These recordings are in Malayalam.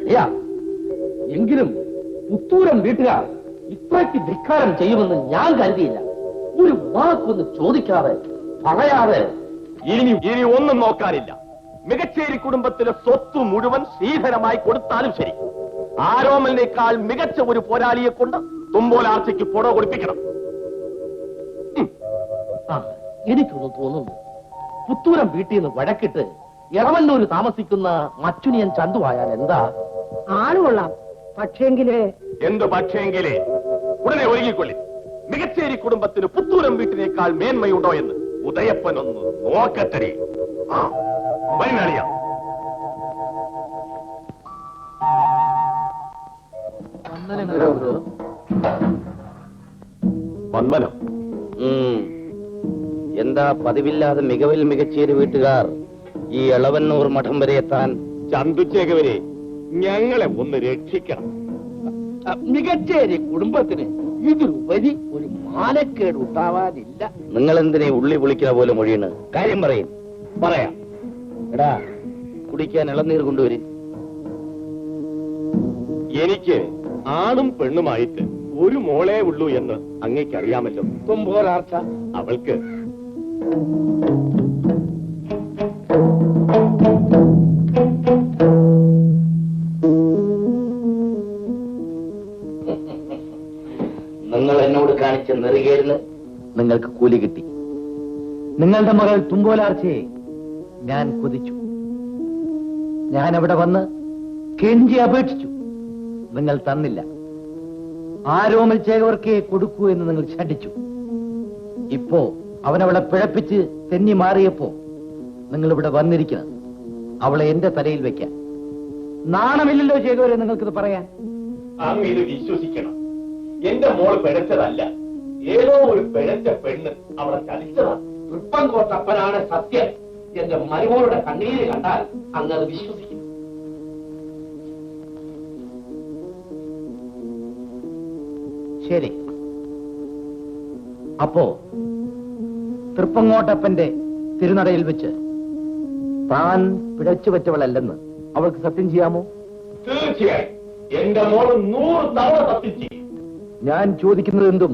ശരിയാ. എങ്കിലും പുത്തൂരം വീട്ടുകാർ ഇത്രയ്ക്ക് ധിക്കാരം ചെയ്യുമെന്ന് ഞാൻ കരുതിയില്ല. ഒരു വാക്കൊന്ന് ചോദിക്കാതെ പറയാതെ. ഇനി ഒന്നും നോക്കാനില്ല. മികച്ചേരി കുടുംബത്തിലെ സ്വത്ത് മുഴുവൻ ശ്രീധരമായി കൊടുത്താലും ശരി, ആരോമലിനേക്കാൾ മികച്ച ഒരു പോരാളിയെ കൊണ്ട് തുമ്പോലാർച്ചയ്ക്ക് പുട കൊടുപ്പിക്കണം. എനിക്കൊന്ന് തോന്നുന്നു, പുത്തൂരം വീട്ടിൽ നിന്ന് വഴക്കിട്ട് ഇറവന്നൂര് താമസിക്കുന്ന മച്ചുനിയൻ ചന്തുവായാൽ എന്താ? ആളുകൊള്ളാം. പക്ഷേങ്കില് എന്ത് പക്ഷേങ്കിലേ? ഉടനെ ഒരുങ്ങിക്കൊള്ളി. മികച്ചേരി കുടുംബത്തിന് പുത്തൂരം വീട്ടിനേക്കാൾ മേന്മയുണ്ടോ എന്ന് ഉദയപ്പനൊന്ന് നോക്കട്ടെ. വൈനാളിയ വന്ദനം. എന്താ പതിവില്ലാതെ മികവിൽ മികച്ചേരി വീട്ടുകാർ ഈ എളവന്നൂർ മഠം വരെ എത്താൻ? ചന്തുച്ചേകവരെ, ഞങ്ങളെ ഒന്ന് രക്ഷിക്കണം. മികച്ചേരി കുടുംബത്തിന് ഇതിലുപരി ഒരു മാനക്കേട് ഉണ്ടാവാനില്ല. നിങ്ങൾ എന്തിനെ ഉള്ളി പൊളിക്കുന്ന പോലെ മൊഴിയാണ്? കാര്യം പറയും. പറയാം. എടാ, കുടിക്കാൻ ഇളനീർ കൊണ്ടുവരും. എനിക്ക് ആണും പെണ്ണുമായിട്ട് ഒരു മോളെ ഉള്ളൂ എന്ന് അങ്ങേക്കറിയാമല്ലോ. തുമ്പോലാർച്ച അവൾക്ക് നിങ്ങൾ എന്നോട് കാണിച്ച നെറുകേടിന് നിങ്ങൾക്ക് കൂലി കിട്ടി. നിങ്ങളുടെ മകൾ തുമ്പോലാർച്ചയെ ഞാൻ കൊതിച്ചു. ഞാൻ അവിടെ വന്ന് കെഞ്ചി അപേക്ഷിച്ചു. നിങ്ങൾ തന്നില്ല. ആരോമൽ ചേകവർക്കേ കൊടുക്കൂ എന്ന് നിങ്ങൾ ശഠിച്ചു. ഇപ്പോ അവനവളെ പിഴപ്പിച്ച് തെന്നി മാറിയപ്പോ നിങ്ങൾ ഇവിടെ വന്നിരിക്കണം അവളെ എന്റെ തലയിൽ വെക്കാൻ. നാണമില്ലല്ലോ ചേകവരെ നിങ്ങൾക്കിത് പറയാൻ? അങ്ങ് ഇത് വിശ്വസിക്കണം. എന്റെ മോൾ പിഴച്ചതല്ല, ഏതോ ഒരു പിഴച്ച പെണ്ണ് അവളെ ചതിച്ചതാണ്. തൃപ്പൻകോട്ടപ്പനാണ് സത്യം. എന്റെ മരുമോളുടെ കണ്ണീര് കണ്ടാൽ അങ്ങ് അത് വിശ്വസിക്കും. ശരി, അപ്പോ തൃപ്പങ്ങോട്ടപ്പന്റെ തിരുനടയിൽ വെച്ച് താൻ പിഴച്ചു പറ്റവളല്ലെന്ന് അവൾക്ക് സത്യം ചെയ്യാമോ? തീർച്ചയായും എന്റെ മോള് 100 തവണ സത്യം ചെയ്യും. ഞാൻ ചോദിക്കുന്നത് എന്തും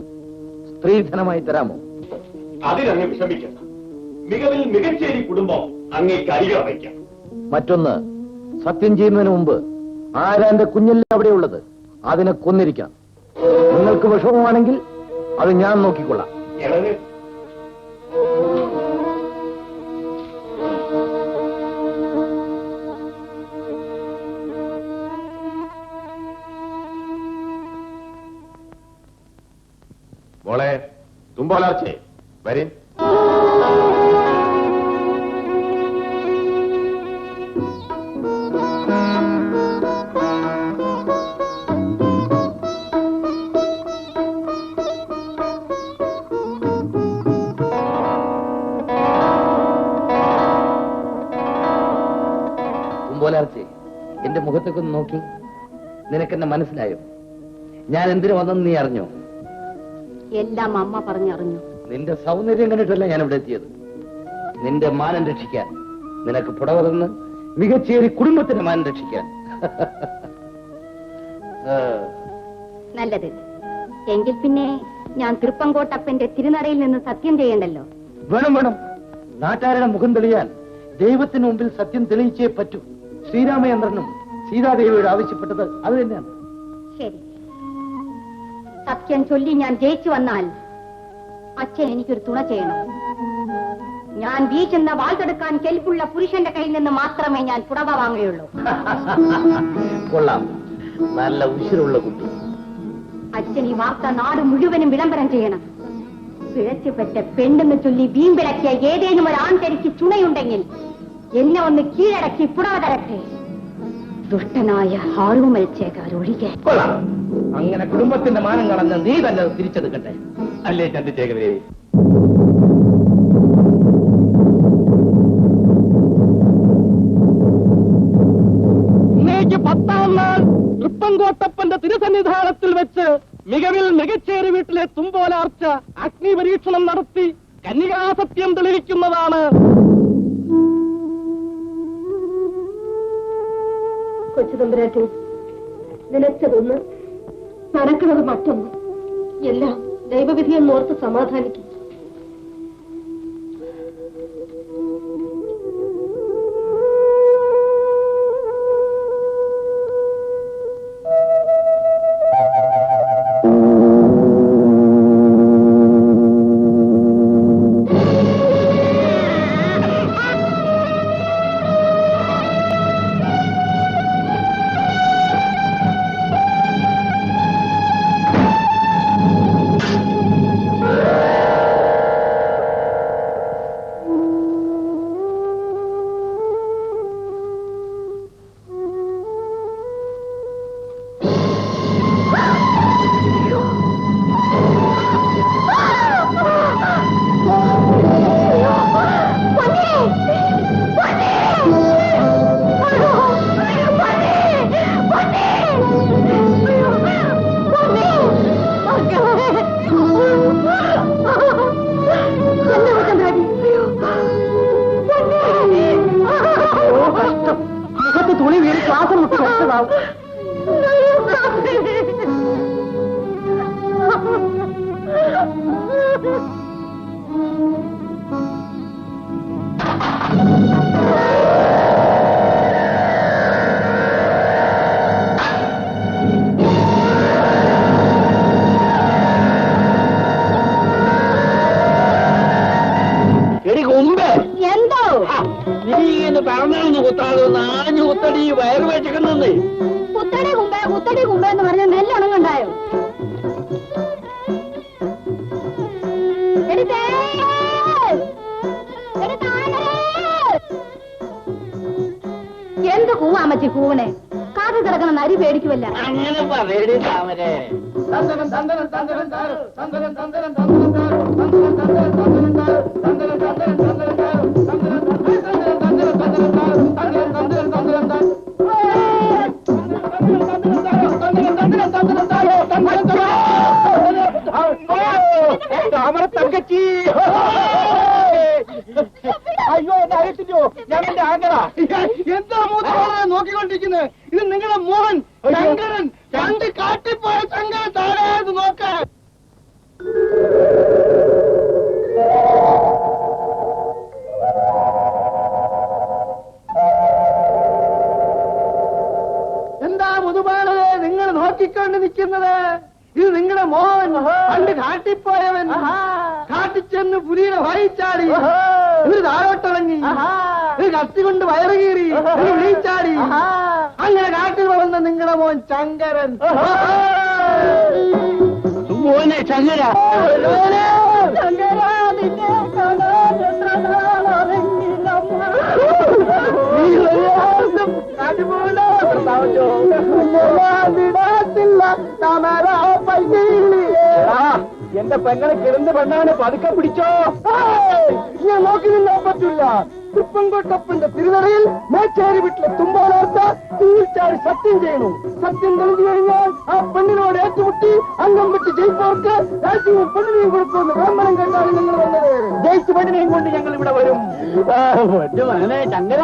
സ്ത്രീധനമായി തരാമോ? അതിനങ്ങ് വിഷമിക്കണ്ട. മികവിൽ മികച്ചേരി കുടുംബം അങ്ങേക്ക് അരികെ വയ്ക്കാം. മറ്റൊന്ന്, സത്യം ചെയ്യുന്നതിന് മുമ്പ് ആരാന്റെ കുഞ്ഞല്ലേ അവിടെയുള്ളത്, അതിനെ കൊന്നിരിക്കാം. നിങ്ങൾക്ക് വിഷമമാണെങ്കിൽ അത് ഞാൻ നോക്കിക്കൊള്ളാം. മോളെ തുമ്പോലാർച്ചേ, വരും. തുമ്പോലാർച്ചേ, എന്റെ മുഖത്തേക്ക് ഒന്ന് നോക്കി. നിനക്കെന്നെ മനസ്സിലായോ? ഞാൻ എന്തിനു വന്നെന്ന് നീ അറിഞ്ഞോ? എല്ലാം അമ്മ പറഞ്ഞറിഞ്ഞു. നിന്റെ സൗന്ദര്യം കണ്ടിട്ടല്ല ഞാൻ ഇവിടെ എത്തിയത്. നിന്റെ മാനം രക്ഷിക്കാൻ. നിനക്ക് പുടവ തന്ന് മികച്ചേരി കുടുംബത്തിന്റെ മാനം രക്ഷിക്കാൻ. നല്ലത്. എങ്കിൽ പിന്നെ ഞാൻ തൃപ്പങ്കോട്ടപ്പന്റെ തിരുനടയിൽ നിന്ന് സത്യം ചെയ്യണ്ടല്ലോ. വേണം വേണം. നാട്ടുകാരുടെ മുഖം തെളിയാൻ ദൈവത്തിന് മുമ്പിൽ സത്യം തെളിയിച്ചേ പറ്റൂ. ശ്രീരാമചന്ദ്രനും സീതാദേവിയോട് ആവശ്യപ്പെട്ടത് അത് തന്നെയാണ്. ശരി, സത്യം ചൊല്ലി ഞാൻ ജയിച്ചു വന്നാൽ അച്ഛൻ എനിക്കൊരു തുണ ചെയ്യണം. ഞാൻ വീശുന്ന വാൾ തടുക്കാൻ കെൽപ്പുള്ള പുരുഷന്റെ കയ്യിൽ നിന്ന് മാത്രമേ ഞാൻ പുടവ വാങ്ങുകയുള്ളൂ. കൊള്ളാം, നല്ല ഉശിരുള്ള കുട്ടി. അച്ഛൻ ഈ വാർത്ത നാട് മുഴുവനും വിളംബരം ചെയ്യണം. പിഴച്ചുപെറ്റ പെണ്ണെന്ന് ചൊല്ലി വീമ്പിളക്കിയ ഏതേനും ഒരു ആൺതരിക്ക് ചുണയുണ്ടെങ്കിൽ എന്നെ ഒന്ന് കീഴടക്കി പുടവ തരട്ടെ. ദുഷ്ടനായ ആരോമൽ ചേകവർ ഒഴികെ. കൊള്ളാം. അങ്ങനെ കുടുംബത്തിന്റെ മാനം കളഞ്ഞ് നീ തന്നെ തിരിച്ചെടുക്കട്ടെ, അല്ലേ ചന്ദ്രശേഖരേ? ഇന്നേക്ക് 10-ാം നാൾ തൃപ്പങ്കോട്ടപ്പന്റെ തിരുസന്നിധാനത്തിൽ വെച്ച് മികവിൽ മികച്ചേരി വീട്ടിലെ തുമ്പോലാർച്ച അഗ്നി പരീക്ഷണം നടത്തി കന്യകാസത്യം തെളിയിക്കുന്നതാണ്. കൊച്ചു തമ്പുരാട്ടി, നിലച്ചതൊന്ന്, നടക്കുന്നത് മറ്റൊന്ന്. എല്ലാം ദൈവവിധിയെന്നോർത്ത് സമാധാനിക്കും. തുണി വീട് ശ്വാസം മുട്ടി കഷ്ടതാവും. എന്തോ നീ ഇങ്ങനെ പറഞ്ഞൊന്ന് കുത്താതെ നാഞ്ഞു കുത്തടി വയറ് വെച്ചേക്കുന്നേ. കുത്തടി കുമ്പേ എന്ന് പറഞ്ഞ നെല്ലുണങ്ങുണ്ടായോ? എന്ത് കൂവാമച്ചി കൂവനെ? കാത്തു കിടക്കണ നരി പേടിക്കുമല്ല. അങ്ങനെ പറയടി താമരേ. താമര തങ്കച്ചി, അയ്യോ അറിയത്തില്ലോ, ഞാൻ എന്റെ ആങ്കറ. എന്താ മൂത്രമാണ് നോക്കിക്കൊണ്ടിരിക്കുന്നത്? ഇത് നിങ്ങളുടെ മോഹൻ ശങ്കരൻ, രണ്ട് കാട്ടിപ്പോയ ശങ്കരൻ താഴെ നോക്കാൻ. എന്താ മുതുപാളരെ നിങ്ങൾ നോക്കിക്കൊണ്ട് നിൽക്കുന്നത്? ഇത് നിങ്ങളുടെ മോഹൻ പണ്ട് കാട്ടിപ്പോയവൻ. കാട്ടിച്ചെന്ന് പുലിയുടെ വായിച്ചാടി, ഇത് താഴോട്ടിറങ്ങി, ഇത് കത്തി കൊണ്ട് വയറ് കീറി, ഇത് വിളിച്ചാടി. അങ്ങനെ കാട്ടിൽ വളർന്ന നിങ്ങളുടെ മോൻ ശങ്കരൻ. മോനെ ശങ്കര, എന്റെ പെങ്ങളെ കിടന്ന് പെണ്ണാണ്, പതുക്കെ പിടിച്ചോ. ഞാൻ നോക്കി നിന്നാൻ പറ്റില്ല. തൃപ്പൻകൊട്ടപ്പന്റെ തിരുനടയിൽ മേച്ചേരി വീട്ടിലെ തുമ്പോലാർത്ത തീർച്ചയായും സത്യം ചെയ്യണു. സത്യം തെളിഞ്ഞു കഴിഞ്ഞാൽ ആ പെണ്ണിനോട് ഏറ്റുമുട്ടി അംഗം വിട്ട് ജയിപ്പവർക്ക് രാജ്യവും പെണ്ണിനെയും കൊടുക്കുമെന്ന് ബ്രാഹ്മണം കണ്ടാണ് ഞങ്ങൾ വന്നത്. ജയിച്ചു പെണ്ണിനെയും കൊണ്ട് ഞങ്ങൾ ഇവിടെ വരും. ശങ്കര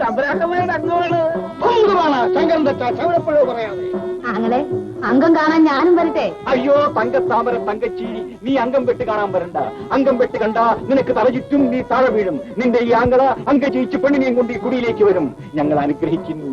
തമ്പരാക്കന്മാരുടെ അംഗമാണ്. ശങ്കരൻ തെറ്റാ, ശങ്കരപ്പോഴോ പറയാതെ. അങ്ങനെ അംഗം കാണാൻ ഞാനും വരട്ടെ? അയ്യോ തങ്കത്താമര തങ്കച്ചി, നീ അംഗം വെട്ട് കാണാൻ വരണ്ട. അംഗം വെട്ട് കണ്ട നിനക്ക് തല ചുറ്റും, നീ താഴെ വീഴും. നിന്റെ ഈ ആംഗള അംഗ ജയിച്ച് പെണ്ണിനെയും കൊണ്ട് ഈ കുടിയിലേക്ക് വരും. ഞങ്ങൾ അനുഗ്രഹിക്കുന്നു.